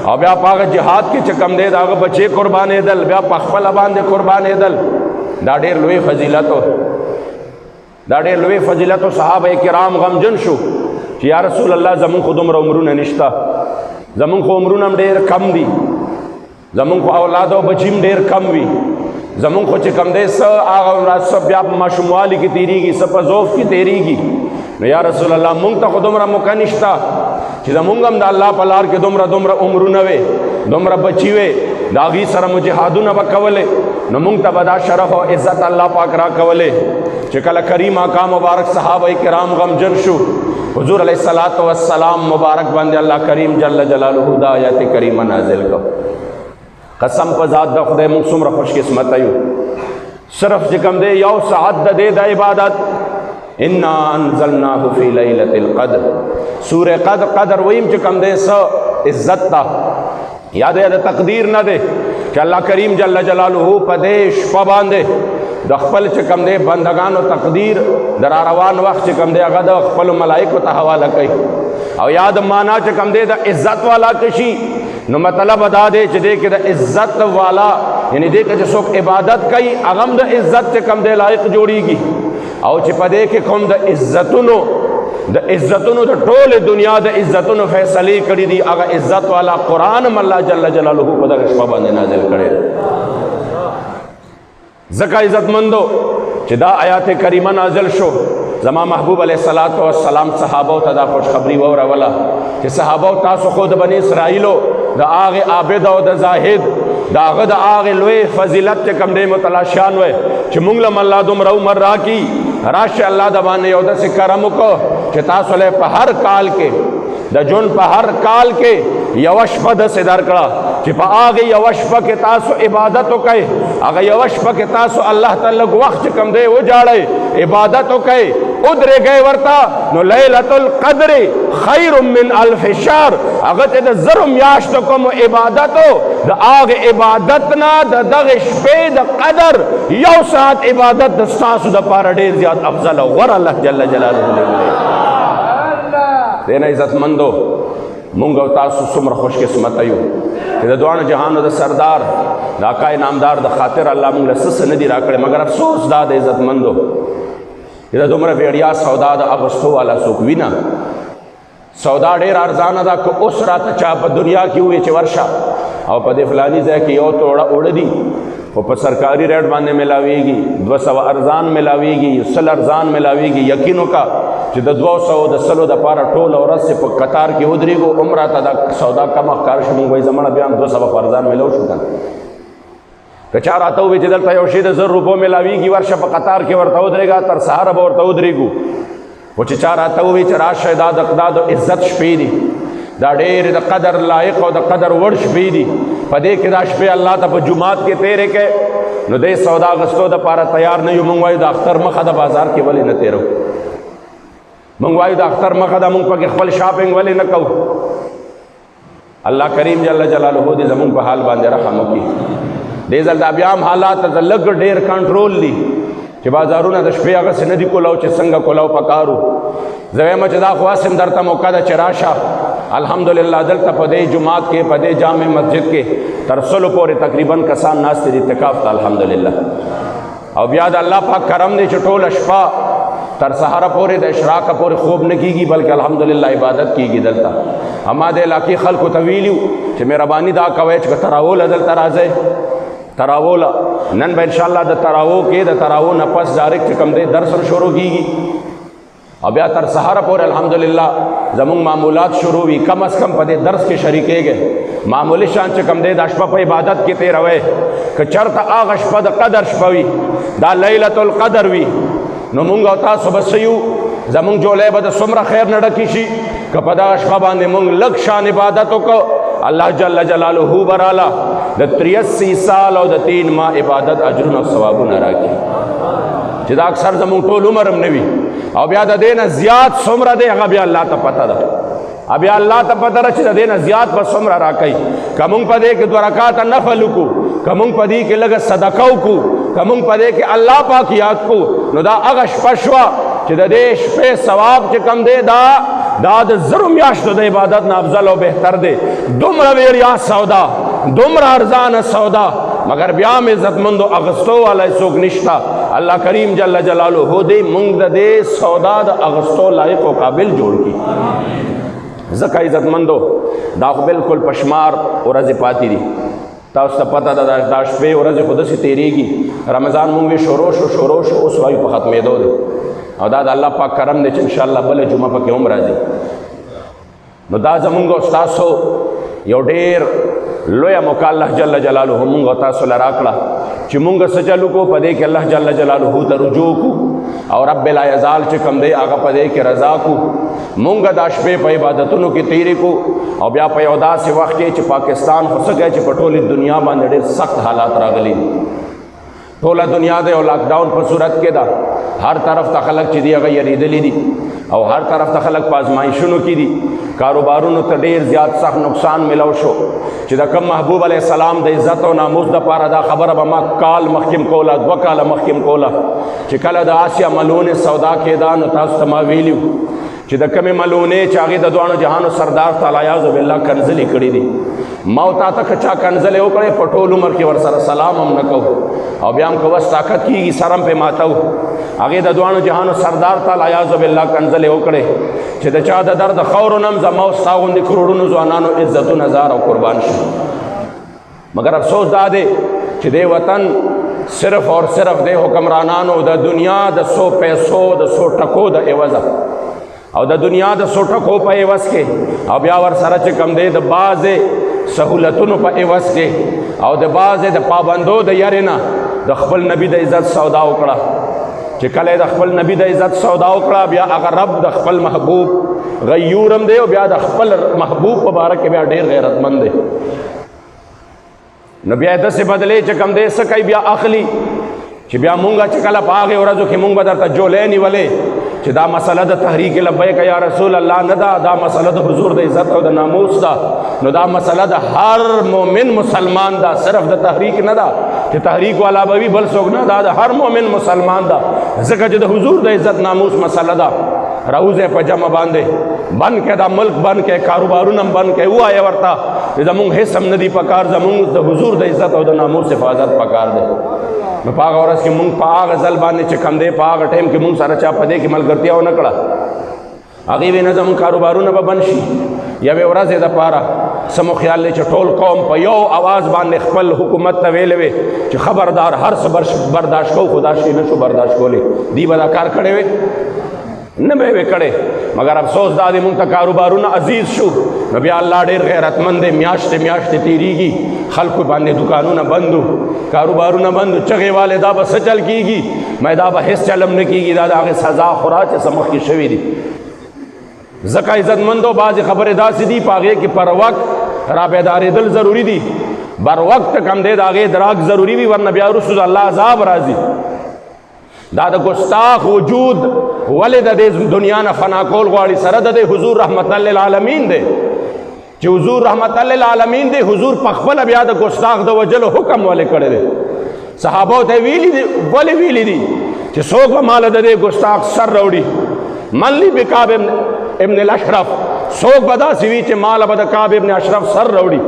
और ब्या पाग जिहाद के चकम दे दाग बचे कुर्बान दल ब्या पखफल बांधे कुर्बान दल दाढ़े लोए फजीलत सहाबा किराम गमजन शु या रसूल अल्लाह जमुन खुद उम्र उम्रून निश्ता जमुन को उम्रून डेर कम दी जमुन को औलाद और बचीम डेर कम वी जमुन को चिकम दे स आगा सब ब्या माशुमाली की तेरीगी सब जोफ की तेरीगी या रसूल अल्लाह मुंग तो खुद उम्र मुका निश्ता जमुंगम दा अल्लाह पलार के दुमरा दुमरा उम्रू नवे दुमरा बचीवे दागी सर मुझे हादू न बकवले न मुंग तबदा शरफ और इज्जत अल्लाह पाक रा कवले चिकल करीम आका मुबारक सहाबा किराम गमजन शु हुजूर अलैहिस्सलातु वस्सलाम मुबारक बंदे अल्लाह करीम जल्ल जलालुहु दा आयत करीमा नाजिल को कसम पर ज़ात द खुदे मुंग सुमरा खुशकिस्मत आयु सिर्फ जिकम दे यौ साद दे द इबादत इन्ना अंज़लनाहु फी लैलतिल क़द्र सूरह क़द्र वहीम जिकम दे स इज्जत ता याद याद तकदीर न दे कि अल्लाह करीम जल्ल जलालुहु पदेश पबांदे दखपल चकम दे बंदगान व तकदीर दरारवान वक्त चकम दे अगद खपल मलाइक ता हवाला कई और याद माना चकम दे द इज्जत वाला कशी न मतलब अदा दे च दे के द इज्जत वाला यानी दे के सोक इबादत कई अगम द इज्जत चकम दे लायक जोड़ीगी और चिपदे के कौम द इज्जतुनो द टोल दुनिया द इज्जतुनो फैसले करी दी अगर इज्जत वाला कुरान मल्ला जल्ल जलालुहु पदर शबान नाजिल करे ज़का इज़्ज़तमंदो चिदा आयात करीमा नाजिल शो जमा महबूब अलैहिस्सलातु वस्सलाम सहाबा तदा खुशखबरी वो रवला कि सहाबा तासु खुद बनी इसराइलो द आगे आबिद और द जाहिद दाग द आगे लोए फजीलत के कमरे मुतलाशान वे कि मुंगल मल्ला दुमरा उमर रा की राश अल्लाह दबाने और से करम को कि तासुले पहर काल के द जुन पहर काल के यवशपद से दरकड़ा कि आगे यवशप के तासु इबादत हो कहे अगर यवशप के तासु अल्लाह ताला वक्त कम दे वो जाड़े इबादत हो कहे उधरे गए वर्ता नो लैलतुल क़द्र खैरुम मिन अल्फ शहर अगर ते ज़रुम याश तो कम इबादत हो द आगे इबादत ना द दगिश पे द क़दर यौ साथ इबादत द सासु द पारा ढेर ज़्यादा अफजल हो वर अल्लाह जल्ल जलालुहु देना इज़्ज़तमंदो मुंग तासु सुमर खुशकिस्मत आयु कि दुआन जहान द सरदार दाका नामदार द खातिर अल्लाह मुंग लसस नदी राकड़े मगर अफसोस दाद इज़्ज़तमंदो इधर तुमरा वेड़िया सौदा द अगस्तो वाला सुखवीना सौदा ढेर अरजाना दा को उस रात चाप दुनिया की हुई च वर्षा और पदे फलानी जै कि यो तोड़ा उड़ दी वो पर सरकारी रेट बांधने में लावेगी 200 अरजान में लावेगी 100 अरजान में लावेगी यकीनों का जिद 200 10 द पारा टोल और से कतार की उधरी को उम्र तदा सौदा कम कारश मुंग वही जमाना बयान 200 अरजान में लो शुकन कचार आता हुए जिधर तयोशीद 1000 रुपयों में लावेगी वर्ष पर कतार के वर्ता उधरेगा तर सहारा वर्ता उधरेगू و چې چا راته ووایي چې راشه دا د عزت شپې دي، دا ډېرې د قدر لایق او د قدر وړ شپې دي، په دې کې دا شپې الله ته په جومات کې تېرې کړې، نو دی سودا اخیستو دپاره تیار نه یو. موږ وایو د اختر مخه د بازار کې ولې نه تېرو؟ موږ وایو د اختر مخه ده، موږ پکې خپل شاپنګ ولې نه کوو؟ الله کریم جل جلاله دې زموږ په حال باندې رحم وکړي. دې ځل دا بیا هم حالات ته لږ ډېر کنټرول دي چې بازارونه د شپې هغسې نه دي کولاو چې څنګه کولاو پکارو. زه وایم چې دا خو هسې هم درته موقع ده چې راشه. الحمدلله دلته په دې جومات کې په دې جامع مسجد کې تر سلو پورې تقریبا کسان ناست دي اعتکاف ته الحمدلله. او بیا د الله پاک کرم دی چې ټوله شپه تر سهاره پورې د اشراقه پورې خوب نه کېږي، بلکې الحمدلله عبادت کېږي دلته. اما د علاقې خلکو ته ویلي چې مهرباني دا کوئ چې تراوله دلته راځئ، تراوله نن به انشاءالله د تراوو کې د تراوو نه پس ډایرکټ چې کوم دی درس شروع کېږي او بیا تر سهاره پورې الحمدلله زمونږ معمولات شروع وي. کم از کم په دې درس کې شریکېږئ، معمولی شان چې کوم دی دا شپه په عبادت کې تېروئ. که چېرته هغه شپه د قدر شپه وي، دا لیلة القدر وي، نو مونږ او تاسو به څه یو، زمونږ جولی به د څومره خیر نه ډکې شي که په دغه شپه باندې مونږ لږ شان عبادت وکړو. الله جل جلاله به راله د 83 سال او د 3 ماه عبادت اجرونه او ثوابونه راکړي چې دا اکثر زمونږ ټول عمر هم نه وي. او بیا د دې نه زیات څومره دی هغه بیا الله ته پته ده، بیا الله ته پته ده چې د دې نه زیات به څومره راکوي. که مونږ په دې کې 2 رکعاته نفل وکړو، که مونږ په دې کې لږه صدقه وکړو، که مونږ په دې کې الله پاک یاد کړو، نو دا هغه شپه شوه چې د دې شپې ثواب چې کم دی دا د زرو میاشتو د عبادت نه افضل او بهتر دی. دومره ویریا سودا، دومره ارزانه سودا، مگر بیا هم عزتمندو اغستو والی څوک نشته. الله کریم جل جلاله دې مونږ د دې سودا د اغستو لایق او قابل جوړ کړي. ځکه عزتمندو دا خو بالکل پشمار ورځې پاتې دي. تاسو ته پته ده دا شپې ورځې خو داسې تېرېږي. رمضان مونږ یې شروع شو اوس وایو په ختمېدو دی، او دا د الله پاک کرم دی چې انشاءالله بله جمعه پکې هم راځي. نو دا زمونږ او ستاسو یو ډېر لویه موقع الله جل جلاله مونږ او تاسو له راکړه چې مونږ څه چل وکړو، په دې کې الله جل جلاله ته رجوع کړو او رب لا یزال چې کوم دی هغه په دې کې رضا کړو. مونږ دا شپې په عبادتونو کې تېرې کړو او بیا په یو داسې وخت کې چې پاکستان خو څه کوي چې په ټولې دنیا باندې ډېر سخت حالات راغلي دي. ټوله دنیا د یو لاکډاؤن په صورت کې ده، هر طرف ته خلک چې دی هغه یریدلي دي او هر طرف ته خلک په ازمایښونو کې دي. کاروبارونو ته ډېر زیات سخت نقصان ملو شو چې د کوم محبوب علیه السلام د عزت او ناموس دپاره دا خبره به ما کال مخکې کوله، 2 کاله مخکې کوله چې کله د آسیا ملونې سودا کېده، نو تاسو ته ما ویلي چې د کمې ملونې چې هغې د دواړو جهانو سردار ته العیاذ بالله کنځلې کړي دي. ما او تا ته که چا کنځلې وکړې په ټول عمر کې ورسره سلام هم نه کوو، او بیا هم که وس طاقت کېږي سر هم پرې ماتو. هغې د دواړو جهانو سردار ته العیاذ بالله کنځلې وکړې چې د چا د درد خورو نه هم زما او ستا غوندې کروڑونو ځوانانو عزتونه زار او قربان شي. مگر افسوس دا دی چې دې وطن صرف اور صرف د حکمرانانو د دنیا د 100 پیسو د 100 ټکو د عوضه او د دنیا د 100 ټکو په عوض کې او بیا ورسره چې کوم دی د بعضې سهولتونو په عوض کې او د بعضې د پابندو د یارې نه د خپل نبی د عزت سودا وکړه. چې کله د خپل نبی د عزت سودا وکړه، بیا هغه رب د خپل محبوب غیورم دی او بیا د خپل محبوب په باره کې بیا ډېر غیرتمند دی. نو بیا داسې بدلې چې کوم دی څه کوي بیا اخلي چې بیا مونږ چې کله په هغې ورځو کې مونږ به درته جولۍ نیولې چې دا مسله د تحریک لبیک یا رسول الله نه ده، دا مسله د حضور د عزت او د ناموس ده. نو دا مسله د هر مؤمن مسلمان ده، صرف د تحریک نه ده چې تحریک والا به وي بل څوک نه، دا د هر مؤمن مسلمان ده. ځکه چې د حضور د عزت ناموس مسله ده. راوځئ په جمع باندې بند کړئ، دا ملک بند کړئ، کاروبارونه هم بند کړئ، ووایه ورته چې زمونږ هېڅ هم نه دي پکار، زمونږ د حضور د عزت او د ناموس حفاظت پکار دی. نو په هغه ورځ کې مونږ په هغه ځل باندې چې کوم دی په هغه ټایم کې مونږ سره چا په دې کې ملګرتیا ونه کړه، هغې ویې نه زمونږ کاروبارونه به بند شي. یوې ورځې دپاره سمو خیال دی چې ټول قوم په یو اواز باندې خپل حکومت ته ویلې وې چې خبردار هر څه برداشت کوو، خو دا شی نه شو برداشت کولی. دی به دا کار کړی وی نه به یې کړی، مګر افسوس دا دی مونږ ته کاروبارونه عزیز شو، نو بیا الله ډېر غیرتمند دی، میاشتې میاشتې تېرېږي، خلکو باندې دکانونه بندو، کاروبارونه بندو، چغې والے دا به څه چل کېږي، مې دا به هېڅ چل هم نه کېږي، دا د هغې سزا خورا چې څه مخکې شوي دي. ځکه عزتمندو بعضې خبرې داسې دي په هغې کې پر وخت را بیدارېدل ضروري دي، بر وخت کم دی د هغې ادراک ضروري وي، ورنه بیا وروسته د الله عذاب راځي. دا د ګستاخ وجود ولې د دې دنیا نه فنا کول غواړي، سره د دې حضور رحمت للعالمین دی چې حضور رحمت للعالمین دی، حضور په خپله بیا د ګستاخ د وجلو حکم ولې کړی دی. صحابو ته ویلي دي، ولې ویلي دي چې څوک به ماله د دې ګستاخ سر راوړي، من لی بکعب ابن الاشرف، څوک به داسې وي چې ماله به د کعب ابن اشرف سر راوړي،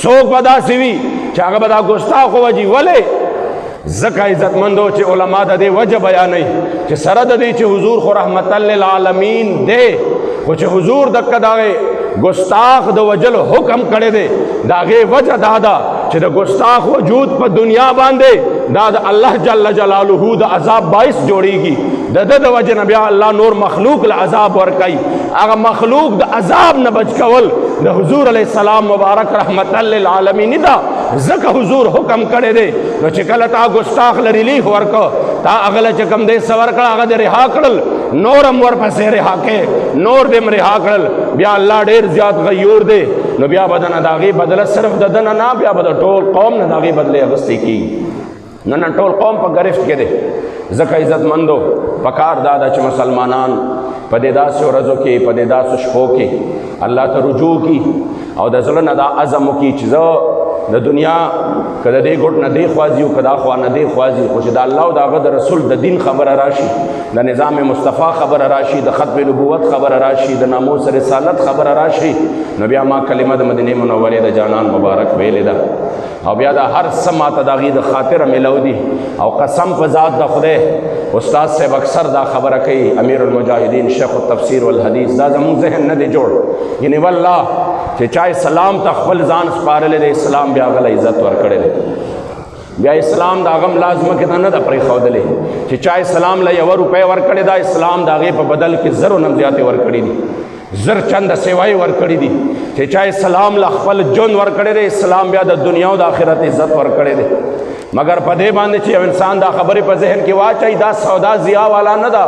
څوک به داسې وي چې هغه به دا ګستاخ ووجي. ولې؟ ځکه عزتمندو چې علما د دې وجه بیانوي چې سره د دې چې حضور خو رحمت للعالمین دی، خو چې حضور دکه د هغې ګستاخ د وجلو حکم کړی دی، د هغې وجه دا ده چې د ګستاخ وجود په دنیا باندې دا د الله جل جلاله د عذاب باعث جوړیږي، د ده د وجه نه بیا الله نور مخلوق له عذاب ورکوي. هغه مخلوق د عذاب نه بچ کول د حضور علیه السلام مبارک رحمت للعالمین ده، ځکه حضور حکم کړی دی. نو چې کله تا ګستاخ له ریلیف ورکړه، تا هغه له چې کوم دی څه ورکړه، هغه دې رها کړل، نور هم ورپسې رها کې، نور دې هم رها کړل، بیا الله ډېر زیات غیور دی. نو بیا به د نه د هغې بدله صرف د ده نه، بیا به د ټول قوم نه د هغې بدلې اخیستې کېږي. نن ټول قوم په ګرفت کې دی. ځکه عزتمندو پکار دا ده چې مسلمانان په دې داسې ورځو کې، په دې داسې شپو کې الله ته رجوع کړي او د زړه نه دا عزم وکړي چې زه د دنیا که د دې ګوټ نه دې خوا ځي او که دا خوا نه دې خوا ځي، خو چې د الله او د هغه د رسول د دین خبره راشي، د نظام مصطفی خبره راشي، د ختم نبوت خبره راشي، د ناموس رسالت خبره راشي، نو بیا ما کلمه د مدینې منورې د جانان مبارک ویلې ده، او بیا دا هر څه ماته د هغې د خاطره میلو دي. او قسم په ذات د خدای استاد صاحب اکثر دا خبره کوي، امیر المجاهدین شیخ التفسیر والحدیث، دا زموږ ذهن نه دی جوړ، یعنی والله چې چا اسلام ته خپل ځان سپارلی دی، اسلام بیا هغه له عزت ورکړی دی، بیا اسلام د هغه ملازمه کې نه ده پرېښودلی چې چا اسلام له 1 روپۍ ورکړې ده، اسلام د هغې په بدل کې 0 نه زیاتې ورکړي دي، 0 چنده سیوای ورکړي دي. چې چا اسلام له خپل ژوند ورکړی دی، اسلام بیا د دنیا او د آخرت عزت ورکړی دی. مګر په دې باندې چې یو انسان دا خبرې په ذهن کې واچوي، دا سودا ضیا والا نه ده،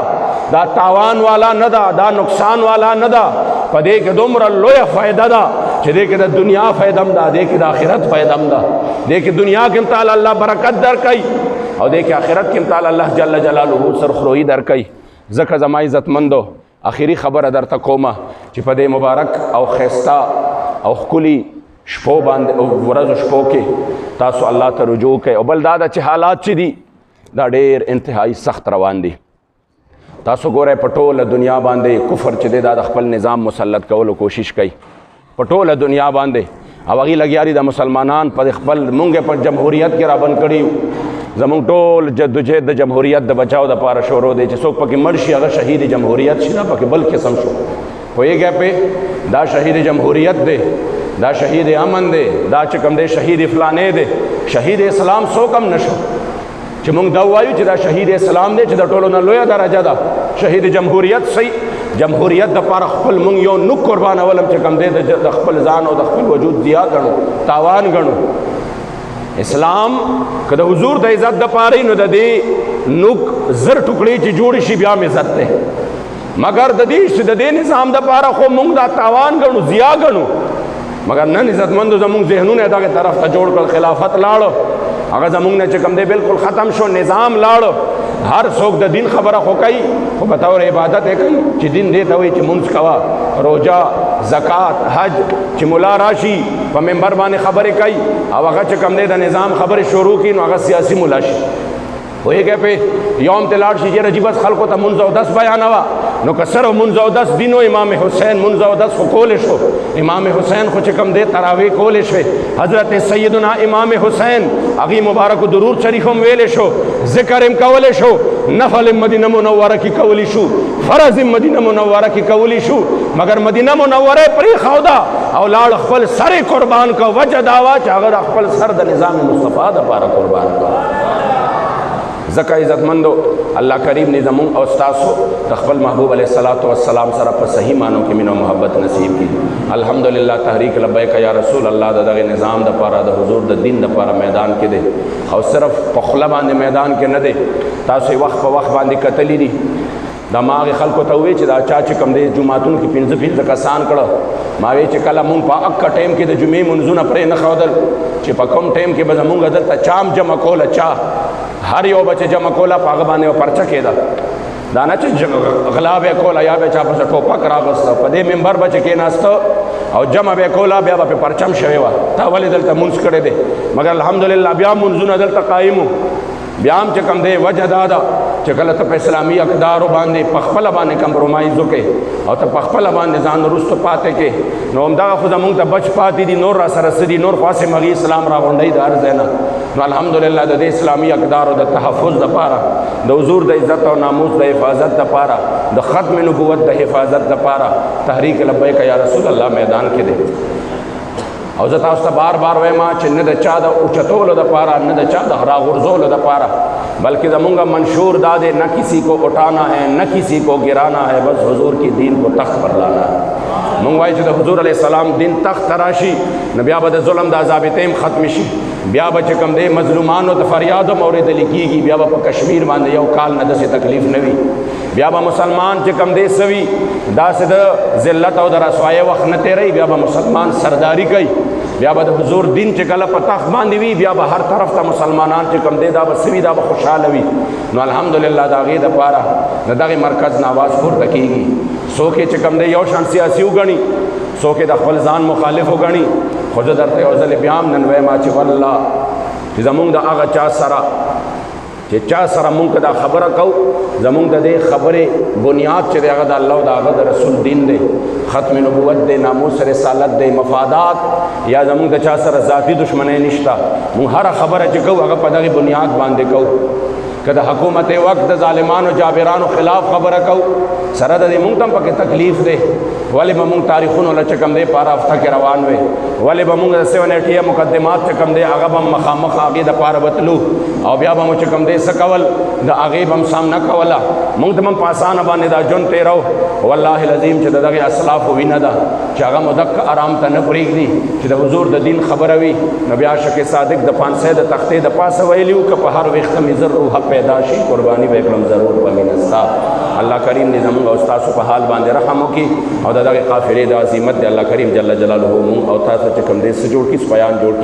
دا تاوان والا نه ده، دا نقصان والا نه ده، په دې کې دومره لویه فایده ده چې دې کې د دنیا فایده هم ده، دې کې د آخرت فایده هم ده، دې کې دنیا کې هم تعالی الله برکت درکوي او دې کې آخرت کې هم تعالی الله جل جلاله سرخرویي درکوي. ځکه زما عزتمندو آخري خبره درته کومه چې په دې مبارک او ښایسته او ښکلي شپو باندې او ورځو شپو کې تاسو الله ته رجوع کوئ. او بل دا ده چې حالات چې دي دا ډېر انتهایی سخت روان دي. تاسو ګورئ په ټوله دنیا باندې کفر چې دی دا د خپل نظام مسلط کولو کوشش کوي په ټوله دنیا باندې، او هغې لګیا دي د مسلمانان په خپل مونږ په جمهوریت کې رابند کړي. زمونږ ټول جدوجہد د جمهوریت د بچاو دپاره شروع دی چې څوک پکې مړ شي هغه شهید جمهوریت شي، دا پکې بل قسم شو. پوهېږئ پې دا شهید جمهوریت دی، دا شهید امن دی، دا چې کوم دی شهید فلانې دی، شهید اسلام څوک هم نشو چې مونږ دا وایو چې دا شهید اسلام دی چې د ټولو نه لویه درجه ده. شهید جمهوریت صحیح، جمهوریت دپاره خپل مونږ یو نوک قربانولم چې کوم دی د خپل ځان او د خپل وجود ضیا ګڼو، تاوان ګڼو. اسلام که د حضور د عزت دپاره نو د دې نوک 0 ټوکړې چې جوړې شي بیا هم عزت دی، مګر د دې نظام دپاره خو مونږ دا تاوان ګڼو، ضیا ګڼو. مګر نن عزتمندو زمونږ ذهنونه دغې طرف ته جوړ کړل، خلافت لاړو، هغه زمونږ نه چې کوم دی بالکل ختم شو، نظام لاړو. هر څوک د دین خبره خو کوي، خو په طور عبادت یې کوي چې دین دې ته وایي چې مونځ کوه، روژه، زکات، حج. چې ملا راشي په منبر باندې خبرې کوي او هغه چې کوم دی د نظام خبرې شروع کړي نو هغه سیاسي ملا شي. پوهېږئ پې یوم ته لاړ شي چې رجي بس خلکو ته مونځ او دس بیانوه، نو که سره مونځ او دس دین و امام حسین مونځ او دس خو کولی شو، امام حسین خو چې کوم دی تراویح کولی شوې، حضرت سیدنا امام حسین هغې مبارکو درود شریف هم ویلی شو، ذکر هم کولی شو، نفل مدینه منوره کې کولی شو، فرض مدینه منوره کې کولی شو، مګر مدینه منوره یې پرېښوده او لاړ خپل سر یې قربان کړه. وجه دا وه چې هغه خپل سر د نظام مصطفی دپاره قربان کړه. ज़का इज़्ज़तमंदो अल्लाह करीम ने ज़मून और उस्तासो तख़्फ़ल महबूब अलैहिस्सलातु वस्सलाम सरा पर सही मानों की मिनो मोहब्बत नसीब की। अल्हम्दुलिल्लाह तहरीक लब्बैक या रसूल अल्लाह दगे निज़ाम द पारा द हुजूर द दिन द पारा मैदान के दे और सिर्फ पखला बांधे मैदान के न दे तासे वक्त प वक्त बांधे कतली दी दमाग खल को तवे दा चाच कम दे जुमातुन की पिंज कसान कड़ मावे च कला मुंग पा अक्का टाइम के जुमे मुंजुना परे न खौदल च पकम टाइम के बजा मुंग अदल ता चाम जमा कोला चा हर यो बचे जमा कोला पागबाने व परचा केदा दाना च गला बे कोला या बे चाप से टोपा करा बस पदे मेंबर बचे के नास्त और जमा बे कोला ब्या पे परचम शवेवा ता वाले दल ता मुंस करे दे मगर अल्हम्दुलिल्लाह ब्या मुंजुना दल ता कायम ब्याम चकम दे वजह दादा चकल तो इस्लामी अकदार बांधे पखपल बाने कंप्रोमाइज़ो के और तो पखपल बांधे जान रुस्त पाते के नोमदा खुदा मुंग तो बच पाती दी नूर सरसदी नूर फासे मगी इस्लाम रा वंडई दार देना तो अल्हम्दुलिल्लाह द इस्लामी अकदार और द तहफ़्फ़ुज़ द पारा द हुजूर द इज़्ज़त और नामूस द हिफाजत द पारा द ख़त्म नबुव्वत द हिफाजत द पारा तहरीक लब्बैक या रसूल अल्लाह मैदान के दे और जता उस बार बार वे माँ न द चा द उचतोल द पारा न द चा द हरा गुरजोल द पारा बल्कि जमूंगा मंशूर दादे न किसी को उठाना है न किसी को गिराना है बस हुजूर की दीन को तख्त पर लाना है मंगवाई जो हुजूर अलैहिस्सलाम दिन तख्त तराशी न ब्या बद जुल्म द अज़ाब ख़त्मशी ब्या बच कम दे मजलूमान और फरियाद मौरे दली की ब्या ब कश्मीर मान यो काल न दसे तकलीफ नवी ब्या बा मुसलमान च कम दे सवी दास द जिल्लत और रसवाए वक्त न तेरई ब्या बा मुसलमान सरदारी कई ब्या बद हुजूर दिन च कल पतख बांधी हुई ब्या बा हर तरफ ता मुसलमान च कम दे दा बसवी दा खुशहाल हुई नो अल्हम्दुलिल्लाह दागे द पारा न दागे मरकज़ नवाज पुर तकीगी सो के च कम दे यो शान सियासी उगणी सो के द खलजान मुखालिफ उगणी खुद दरते औजल ब्याम ननवे मा च वल्ला जमूंग द आगा चा सरा चा सरा मुंग दा खबर कऊ जमूंग दे खबरे बुनियाद च अगद अल्लाह दा अगद रसूल दिन दे ख़त्म नबुव्वत दे नामूस रिसालत दे मफादात या जमूंग चा सरा ज़ाती दुश्मने निश्ता मुंग हर खबर च कऊ अगर पदा की बुनियाद बांधे कऊ कदा हुकूमत वक्त ज़ालिमान और जाबिरान खिलाफ खबर कऊ सरद दे मुंग तम पके तकलीफ दे वाले बमुंग तारीख़ुन वाला चकम दे पारा हफ्ता के रवान वे वाले बमुंग 780 मुकदमात चकम दे आगा बम मखामख आगे द पार बतलू और ब्या बम चकम दे सकवल द आगे बम सामना कवला मुंग तम पासान बाने दा जुन तेरो वल्लाहि लज़ीम च दगे असलाफ हुई न दा चागा मुदक आराम त न फरीक दी च द हुजूर द दिन खबर हुई नबी आशिक सादिक द पांसे द तख्ते द पास वैलियो क पहर वक्त मिजर रूह पैदाशी कुर्बानी बेकरम जरूर बमिनस्ता अल्लाह करीम ने जमूंग उस्ताद को हाल बांधे रहमो की और दादा के काफिले द अज़ीमत अल्लाह करीम जल्ल जलालुहु और था चकम दे से जोड़ की बयान जोड़